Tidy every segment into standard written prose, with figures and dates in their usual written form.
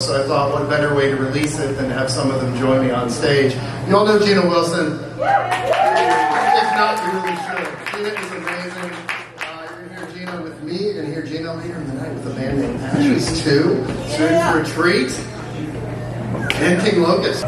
So I thought, what better way to release it than have some of them join me on stage. You all know Gina Wilson. If not, you really should. Gina is amazing. You're going to hear Gina with me. You're going to hear Gina later in the night with a band named Ashes too. She's in for a treat. And King Locust.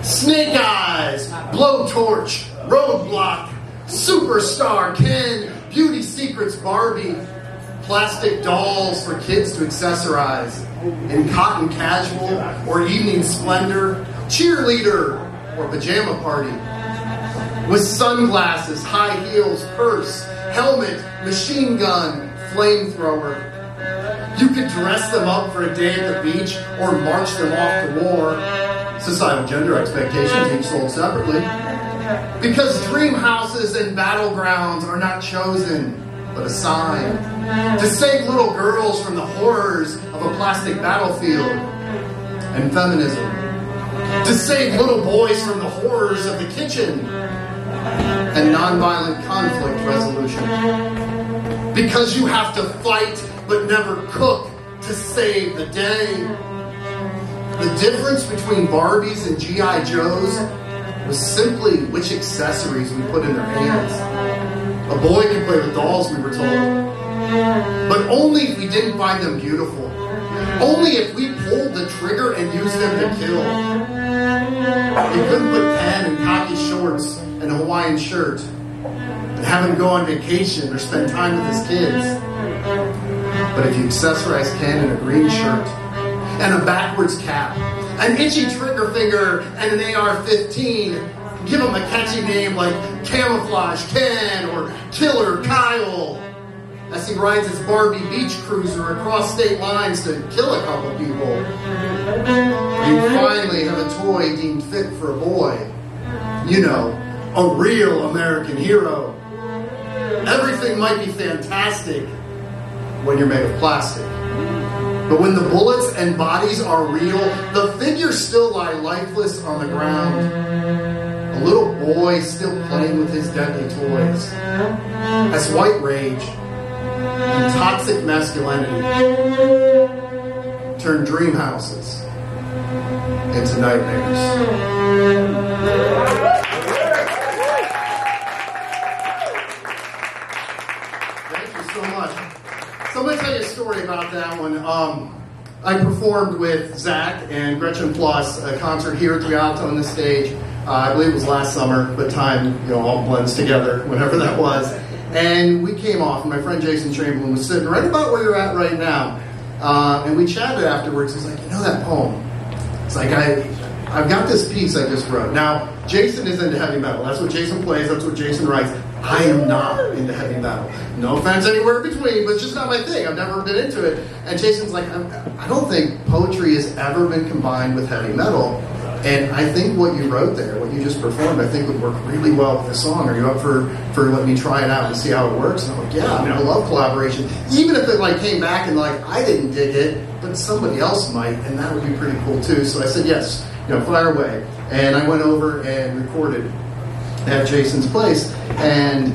Snake Eyes, Blowtorch, Roadblock, Superstar, Ken, Beauty Secrets, Barbie, plastic dolls for kids to accessorize, in cotton casual or evening splendor, cheerleader or pajama party, with sunglasses, high heels, purse, helmet, machine gun, flamethrower. You could dress them up for a day at the beach or march them off to war. Societal gender expectations each sold separately. Because dream houses and battlegrounds are not chosen, but assigned to save little girls from the horrors of a plastic battlefield. And feminism. To save little boys from the horrors of the kitchen. And nonviolent conflict resolution. Because you have to fight but never cook to save the day. The difference between Barbies and G.I. Joes was simply which accessories we put in their hands. A boy could play with dolls, we were told. But only if we didn't find them beautiful. Only if we pulled the trigger and used them to kill. You couldn't put Ken in khaki shorts and a Hawaiian shirt and have him go on vacation or spend time with his kids. But if you accessorize Ken in a green shirt and a backwards cap, an itchy trigger finger and an AR-15, give him a catchy name like Camouflage Ken or Killer Kyle, as he rides his Barbie beach cruiser across state lines to kill a couple people. You finally have a toy deemed fit for a boy. You know, a real American hero. Everything might be fantastic when you're made of plastic. But when the bullets and bodies are real, the figures still lie lifeless on the ground. A little boy still playing with his deadly toys. As white rage and toxic masculinity turn dream houses into nightmares. Thank you so much. So I'm going to tell you a story about that one. I performed with Zach and Gretchen Plus a concert here at Rialto on the stage. I believe it was last summer, but time all blends together, whenever that was. And we came off, and my friend Jason Chamberlain was sitting right about where you're at right now. And we chatted afterwards. He's like, you know that poem? It's like, I've got this piece I just wrote. Now, Jason is into heavy metal. That's what Jason plays. That's what Jason writes. I am not into heavy metal. No offense anywhere in between, but it's just not my thing. I've never been into it. And Jason's like, I don't think poetry has ever been combined with heavy metal. And I think what you wrote there, what you just performed, I think would work really well with the song. Are you up for letting me try it out and see how it works? And I'm like, yeah, I mean, I love collaboration. Even if it came back and I didn't dig it, but somebody else might, and that would be pretty cool too. So I said, yes, fire away. And I went over and recorded at Jason's place. And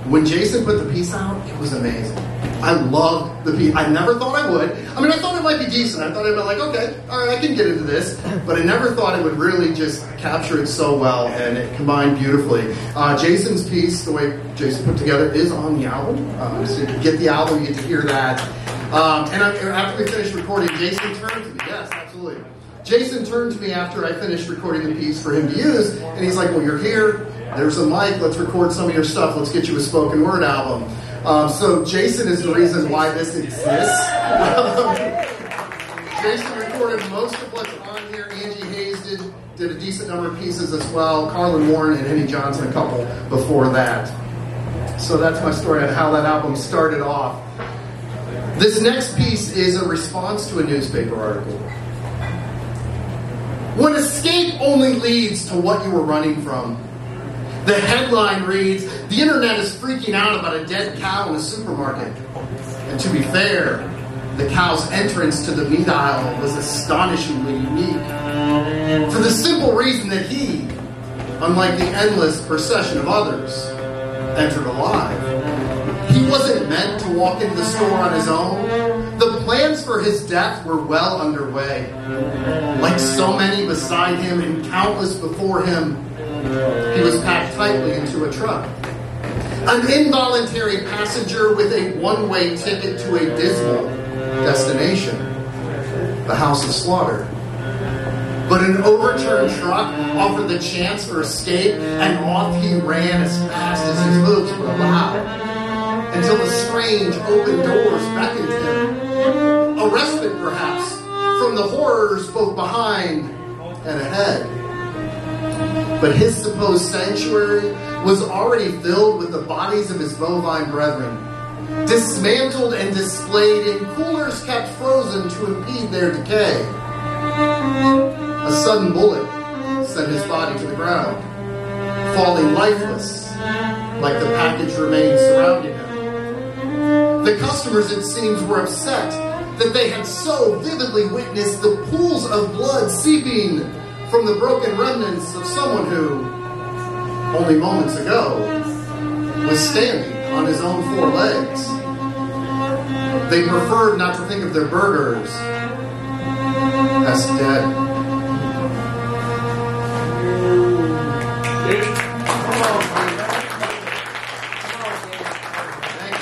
when Jason put the piece out, it was amazing. I loved the piece. I never thought I would. I mean, I thought it might be decent. I thought I'd be like, okay, all right, I can get into this. But I never thought it would really just capture it so well, and it combined beautifully. Jason's piece, the way Jason put together, is on the album. So you can get the album, you get to hear that. And after we finished recording, Jason turned to me. Yes, absolutely. Jason turned to me after I finished recording the piece for him to use, and he's like, well, you're here. There's a mic. Let's record some of your stuff. Let's get you a spoken word album. So Jason is the reason why this exists. Jason recorded most of what's on here. Angie Hayes did a decent number of pieces as well. Carlin Warren and Henny Johnson a couple before that. So that's my story on how that album started off. This next piece is a response to a newspaper article. When escape only leads to what you were running from. The headline reads, the internet is freaking out about a dead cow in a supermarket. And to be fair, the cow's entrance to the meat aisle was astonishingly unique. For the simple reason that he, unlike the endless procession of others, entered alive. He wasn't meant to walk into the store on his own. The plans for his death were well underway. Like so many beside him and countless before him, he was packed tightly into a truck. An involuntary passenger with a one-way ticket to a dismal destination, the house of slaughter. But an overturned truck offered the chance for escape, and off he ran as fast as his hooves would allow, until the strange open doors beckoned him, a respite perhaps from the horrors both behind and ahead. But his supposed sanctuary was already filled with the bodies of his bovine brethren, dismantled and displayed in coolers kept frozen to impede their decay. A sudden bullet sent his body to the ground, falling lifeless, like the package remained surrounding him. The customers, it seems, were upset that they had so vividly witnessed the pools of blood seeping from the broken remnants of someone who, only moments ago, was standing on his own four legs. They preferred not to think of their burgers as dead.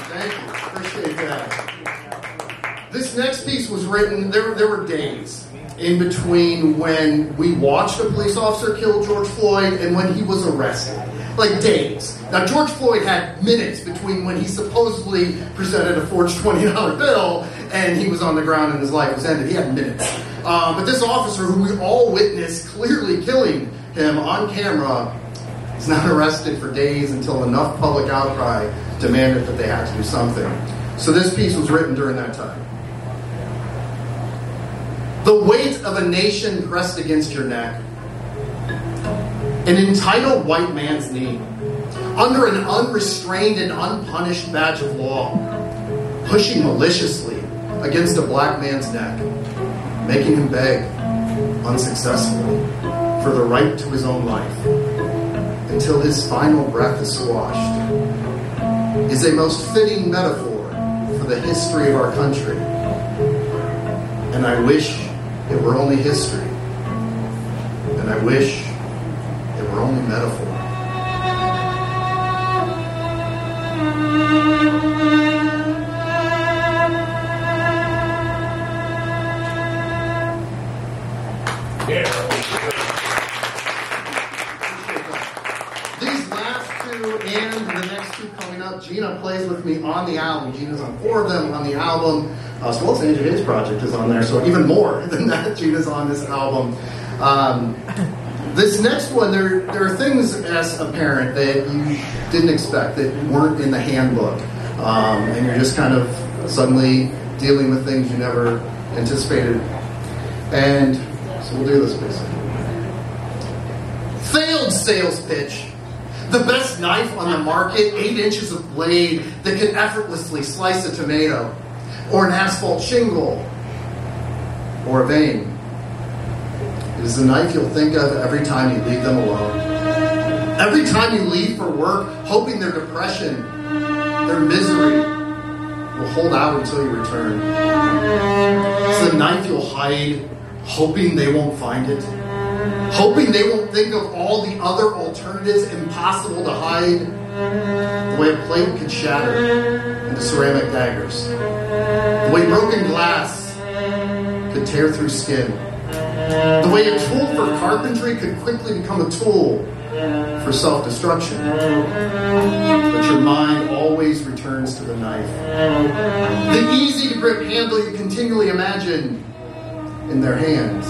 Thank you. Appreciate that. This next piece was written, there were days in between when we watched a police officer kill George Floyd and when he was arrested. Like days. Now, George Floyd had minutes between when he supposedly presented a forged $20 bill and he was on the ground and his life was ended. He had minutes. But this officer, who we all witnessed clearly killing him on camera, is not arrested for days until enough public outcry demanded that they had to do something. So this piece was written during that time. The weight of a nation pressed against your neck. An entitled white man's knee. Under an unrestrained and unpunished badge of law. Pushing maliciously against a black man's neck. Making him beg, unsuccessfully, for the right to his own life. Until his final breath is squashed. Is a most fitting metaphor for the history of our country. And I wish it were only history. And I wish it were only metaphor. Yeah. These last two and the next two coming up, Gina plays with me on the album. Gina's on 4 of them on the album. As well as Andrew Hayes' project is on there, so even more than that, Gina's on this album. This next one, there are things as a parent that you didn't expect, that weren't in the handbook. And you're just kind of suddenly dealing with things you never anticipated. And so we'll do this piece. Failed sales pitch. The best knife on the market, 8 inches of blade that can effortlessly slice a tomato, or an asphalt shingle, or a vein. It is the knife you'll think of every time you leave them alone. Every time you leave for work, hoping their depression, their misery will hold out until you return. It's the knife you'll hide, hoping they won't find it. Hoping they won't think of all the other alternatives impossible to hide. The way a plate could shatter into ceramic daggers. The way broken glass could tear through skin. The way a tool for carpentry could quickly become a tool for self-destruction. But your mind always returns to the knife. The easy-to-grip handle you continually imagine in their hands.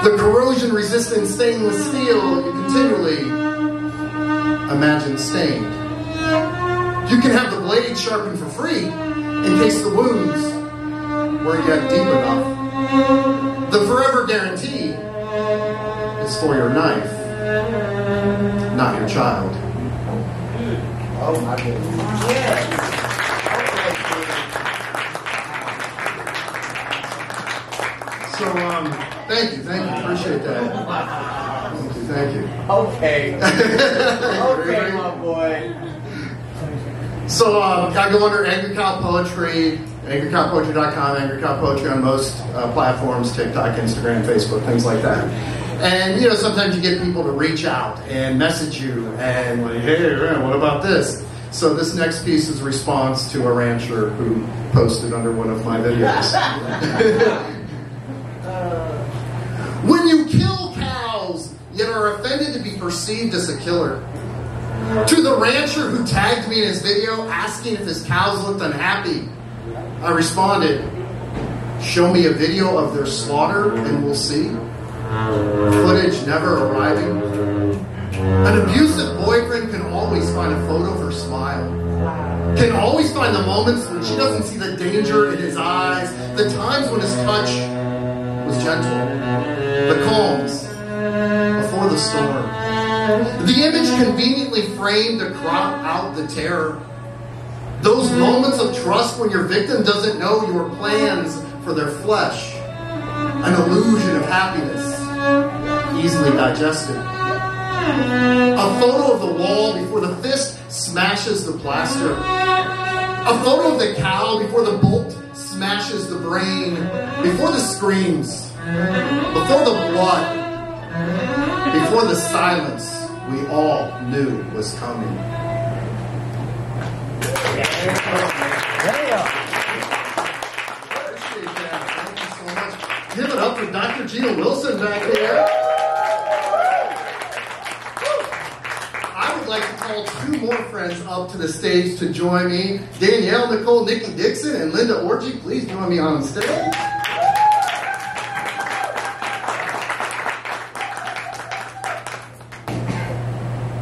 The corrosion-resistant stainless steel you continually imagine stained. You can have the blade sharpened for free in case the wounds weren't yet deep enough. The forever guarantee is for your knife, not your child. Oh my goodness. Yeah. So, thank you, appreciate that. Thank you. Okay. Okay, my boy. So, I go under Angry Cow Poetry, AngryCowPoetry.com, Angry Cow Poetry on most platforms, TikTok, Instagram, Facebook, things like that. And, you know, sometimes you get people to reach out and message you and like, hey, man, what about this? So this next piece is a response to a rancher who posted under one of my videos. When you kill cows, yet are offended to be perceived as a killer. To the rancher who tagged me in his video asking if his cows looked unhappy, I responded, show me a video of their slaughter and we'll see. Footage never arriving. An abusive boyfriend can always find a photo of her smile. Can always find the moments when she doesn't see the danger in his eyes, the times when his touch was gentle, the calms before the storm. The image conveniently framed to crop out the terror. Those moments of trust when your victim doesn't know your plans for their flesh. An illusion of happiness, easily digested. A photo of the wall before the fist smashes the plaster. A photo of the cow before the bolt smashes the brain. Before the screams. Before the blood. Before the silence we all knew was coming. Appreciate that. Thank you so much. Give it up for Dr. Gina Wilson back there. I would like to call two more friends up to the stage to join me. Danielle, Nicole, Nikki, Dixon, and Linda Orji. Please join me on stage.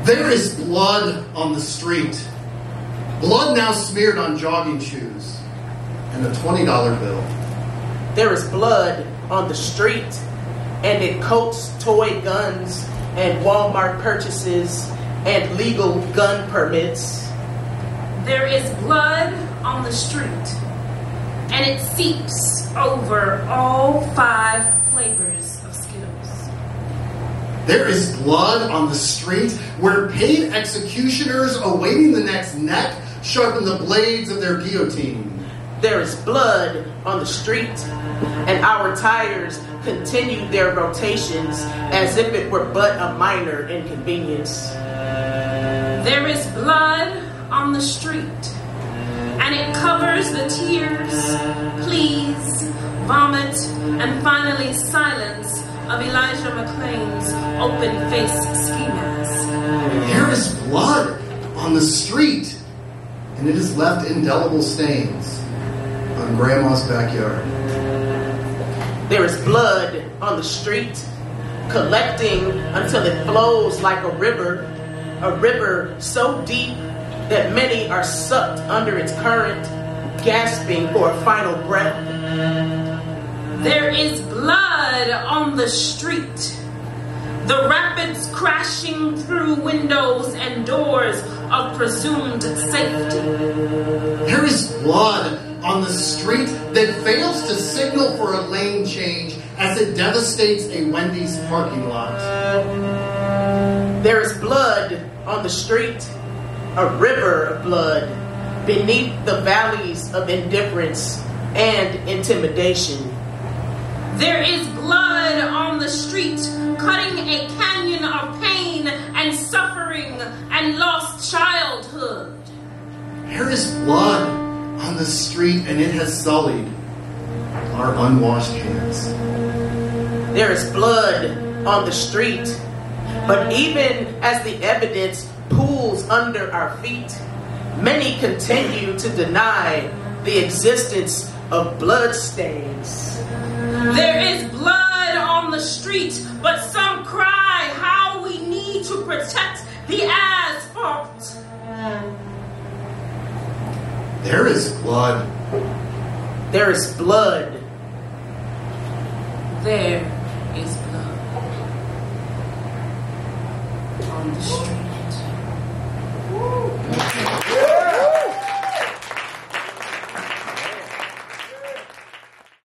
There is blood on the street. Blood now smeared on jogging shoes. And a $20 bill. There is blood on the street. And it coats toy guns and Walmart purchases and legal gun permits. There is blood on the street. And it seeps over all 5 flavors of Skittles. There is blood on the street where paid executioners awaiting the next neck sharpen the blades of their guillotine. There is blood on the street, and our tires continue their rotations as if it were but a minor inconvenience. There is blood on the street, and it covers the tears, pleas, vomit, and finally silence of Elijah McClain's open-faced ski mask. There is blood on the street, and it has left indelible stains on Grandma's backyard. There is blood on the street, collecting until it flows like a river so deep that many are sucked under its current, gasping for a final breath. There is blood on the street. The rapids crashing through windows and doors of presumed safety. There is blood on the street that fails to signal for a lane change as it devastates a Wendy's parking lot. There is blood on the street, a river of blood beneath the valleys of indifference and intimidation. There is blood on the street, cutting a canyon of pain and suffering and lost childhood. There is blood on the street, and it has sullied our unwashed hands. There is blood on the street, but even as the evidence pools under our feet, many continue to deny the existence of bloodstains. There is blood on the street, but some cry how we need to protect the asphalt. There is blood. There is blood. There is blood on the street.